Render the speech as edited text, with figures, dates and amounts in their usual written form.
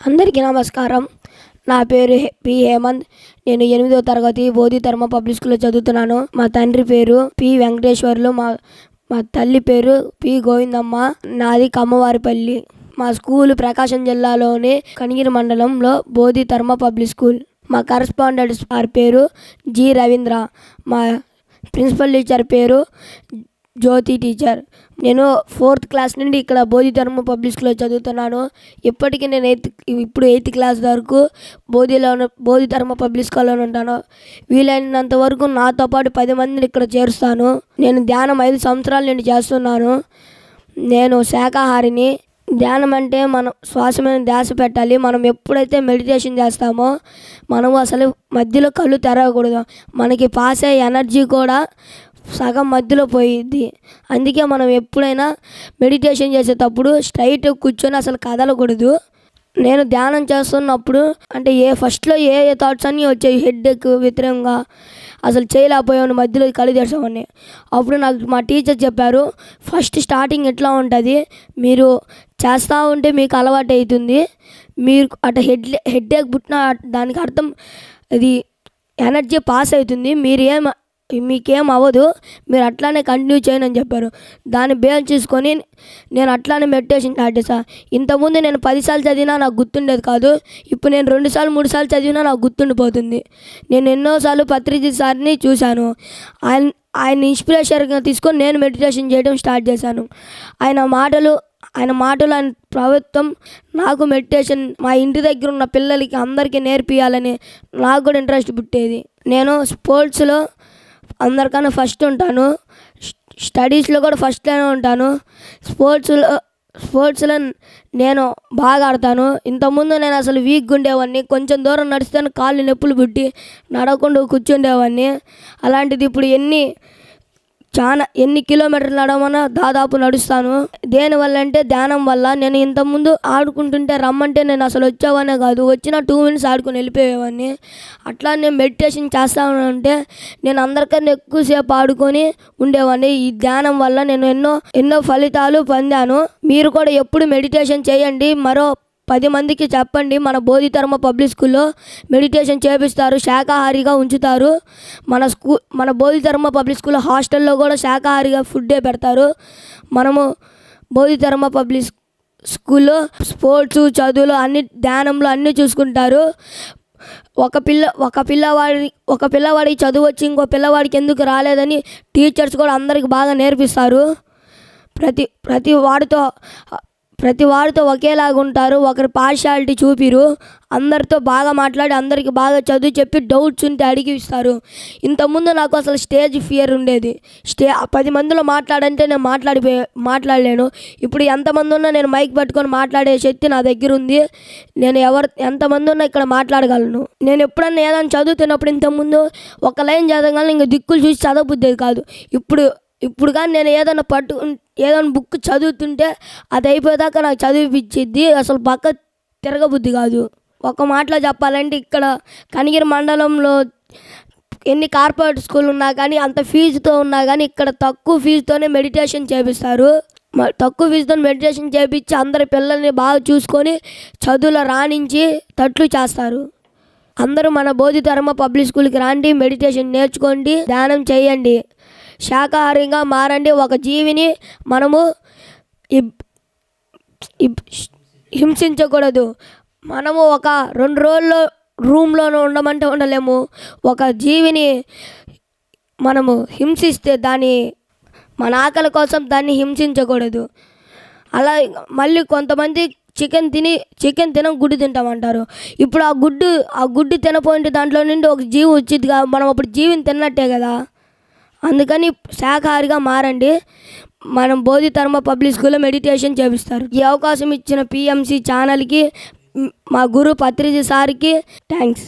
అందరికీ నమస్కారం. నా పేరు పి. హేమంత్. నేను 8వ తరగతి బోధిధర్మ పబ్లిక్ స్కూల్‌లో చదువుతున్నాను. మా తండ్రి పేరు పి. వెంకటేశ్వర్లు. మా తల్లి పేరు పి. గోవిందమ్మ. నాది కమ్మవారిపల్లి. మా స్కూలు ప్రకాశం జిల్లాలోని కనిగిరి మండలంలో బోధిధర్మ పబ్లిక్ స్కూల్. మా కరస్పాండెంట్ సార్ పేరు జి. రవీంద్ర. మా ప్రిన్సిపల్ టీచర్ పేరు జ్యోతి టీచర్. నేను 4th క్లాస్ నుండి ఇక్కడ బోధిధర్మ పబ్లిక్ స్కూల్లో చదువుతున్నాను. ఇప్పటికీ నేను ఇప్పుడు 8th క్లాస్ వరకు బోధిధర్మ పబ్లిక్ స్కూల్లోనే ఉంటాను. వీలైనంత వరకు నాతో పాటు 10 మందిని ఇక్కడ చేరుస్తాను. నేను ధ్యానం 5 సంవత్సరాల నుండి చేస్తున్నాను. నేను శాకాహారిని. ధ్యానం అంటే మనం శ్వాస మీద ధ్యాస పెట్టాలి. మనం ఎప్పుడైతే మెడిటేషన్ చేస్తామో మనము అసలు మధ్యలో కళ్ళు తెరవకూడదు. మనకి పాస్ అయ్యే ఎనర్జీ కూడా సగం మధ్యలో పోయిద్ది. అందుకే మనం ఎప్పుడైనా మెడిటేషన్ చేసేటప్పుడు స్ట్రైట్ కూర్చొని అసలు కదలకూడదు. నేను ధ్యానం చేస్తున్నప్పుడు అంటే ఫస్ట్లో ఏ థాట్స్ అన్నీ వచ్చాయి. హెడ్ఏక్ వ్యతిరేకంగా అసలు చేయలేకపోయాను. మధ్యలో కళ్ళు తెరిచేవాడిని. అప్పుడు నాకు మా టీచర్ చెప్పారు, ఫస్ట్ స్టార్టింగ్ ఎట్లా ఉంటుంది, మీరు చేస్తూ ఉంటే మీకు అలవాటు అవుతుంది. మీరు అటు హెడ్ఏక్ పుట్టిన దానికి అర్థం అది ఎనర్జీ పాస్ అవుతుంది. మీకేం అవ్వదు, మీరు అట్లానే కంటిన్యూ చేయను అని చెప్పారు. దాన్ని బేస్ చేసుకొని నేను అట్లానే మెడిటేషన్ స్టార్ట్ చేశాను. ఇంతకుముందు నేను 10 సార్లు చదివినా నాకు గుర్తుండేది కాదు. ఇప్పుడు నేను 2 సార్లు 3 సార్లు చదివినా నాకు గుర్తుండిపోతుంది. నేను ఎన్నోసార్లు పత్రిజీ సార్ని చూశాను. ఆయన ఇన్స్పిరేషన్గా తీసుకొని నేను మెడిటేషన్ చేయడం స్టార్ట్ చేశాను. ఆయన మాటలు ఆయన ప్రభుత్వం నాకు మెడిటేషన్ మా ఇంటి దగ్గర ఉన్న పిల్లలకి అందరికీ నేర్పియాలని నాకు కూడా ఇంట్రెస్ట్ పుట్టేది. నేను స్పోర్ట్స్లో అందరికన్నా ఫస్ట్ ఉంటాను. స్టడీస్లో కూడా ఫస్ట్లోనే ఉంటాను. స్పోర్ట్స్లో నేను బాగా ఆడతాను. ఇంతకుముందు నేను అసలు వీక్గా ఉండేవాడిని. కొంచెం దూరం నడిస్తే కాళ్ళు నొప్పులు పుట్టి నడవకుండా కూర్చుండేవాడిని. అలాంటిది ఇప్పుడు ఎన్ని కిలోమీటర్లు నడవమన్నా దాదాపు నడుస్తాను. దేనివల్ల అంటే ధ్యానం వల్ల. నేను ఇంతకుముందు ఆడుకుంటుంటే రమ్మంటే నేను అసలు వచ్చేవానే కాదు. వచ్చిన 2 minutes ఆడుకొని వెళ్ళిపోయేవాడిని. అట్లా నేను మెడిటేషన్ చేస్తానంటే నేను అందరికన్నా ఎక్కువసేపు ఆడుకొని ఉండేవాడిని. ఈ ధ్యానం వల్ల నేను ఎన్నో ఫలితాలు పొందాను. మీరు కూడా ఎప్పుడు మెడిటేషన్ చేయండి. మరో 10 మందికి చెప్పండి. మన బోధిధర్మ పబ్లిక్ స్కూల్లో మెడిటేషన్ చేపిస్తారు, శాకాహారిగా ఉంచుతారు. మన బోధిధర్మ పబ్లిక్ స్కూల్లో హాస్టల్లో కూడా శాకాహారిగా ఫుడ్డే పెడతారు. మనము బోధిధర్మ పబ్లిక్ స్కూల్లో స్పోర్ట్స్, చదువులు అన్ని ధ్యానంలో అన్నీ చూసుకుంటారు. ఒక పిల్లవాడికి చదువు వచ్చి ఇంకో పిల్లవాడికి ఎందుకు రాలేదని టీచర్స్ కూడా అందరికి బాగా నేర్పిస్తారు. ప్రతి వాడితో ఒకేలాగా ఉంటారు. ఒకరి పార్షియాలిటీ చూపిరు. అందరితో బాగా మాట్లాడి అందరికి బాగా చదువు చెప్పి డౌట్స్ ఉంటే అడిగి ఇస్తారు. ఇంతకుముందు నాకు అసలు స్టేజ్ ఫియర్ ఉండేది. 10 మందిలో మాట్లాడంటే నేను మాట్లాడలేను. ఇప్పుడు ఎంతమంది ఉన్నా నేను మైక్ పట్టుకొని మాట్లాడే శక్తి నా దగ్గర ఉంది. నేను ఎంతమంది ఉన్నా ఇక్కడ మాట్లాడగలను. నేను ఎప్పుడన్నా ఏదైనా చదువుతున్నప్పుడు ఇంతకుముందు ఒక లైన్ చదవగలను, ఇంక దిక్కులు చూసి చదవబుద్ధేది కాదు. ఇప్పుడు కానీ నేను ఏదైనా బుక్ చదువుతుంటే అది అయిపోయేదాకా నాకు చదివిపించిద్ది. అసలు పక్క తిరగబుద్ధి కాదు. ఒక మాటలో చెప్పాలంటే ఇక్కడ కనిగిరి మండలంలో ఎన్ని కార్పొరేట్ స్కూల్ ఉన్నా కానీ అంత ఫీజుతో ఉన్నా కానీ ఇక్కడ తక్కువ ఫీజుతోనే మెడిటేషన్ చేపిస్తారు. తక్కువ ఫీజుతో మెడిటేషన్ చేపించి అందరి పిల్లల్ని బాగా చూసుకొని చదువులో రాణించి తట్లు చేస్తారు. అందరూ మన బోధిధర్మ పబ్లిక్ స్కూల్కి రండి, మెడిటేషన్ నేర్చుకోండి, ధ్యానం చేయండి, శాకాహారంగా మారండి. ఒక జీవిని మనము హింసించకూడదు. మనము ఒక 2 రోజుల్లో రూమ్లోనే ఉండమంటే ఉండలేము. ఒక జీవిని మనము హింసిస్తే మన ఆకలి కోసం దాన్ని హింసించకూడదు. అలా మళ్ళీ కొంతమంది చికెన్ తినం గుడ్డు తింటామంటారు. ఇప్పుడు ఆ గుడ్డు తినపోయింటే దాంట్లో నుండి ఒక జీవి వచ్చింది. మనం అప్పుడు జీవిని తిన్నట్టే కదా. అందుకని శాకాహారిగా మారండి. మనం బోధిధర్మ పబ్లిక్ స్కూల్లో మెడిటేషన్ చేపిస్తారు. ఈ అవకాశం ఇచ్చిన PMC ఛానల్కి, మా గురు పత్రిజీ సార్కి థ్యాంక్స్.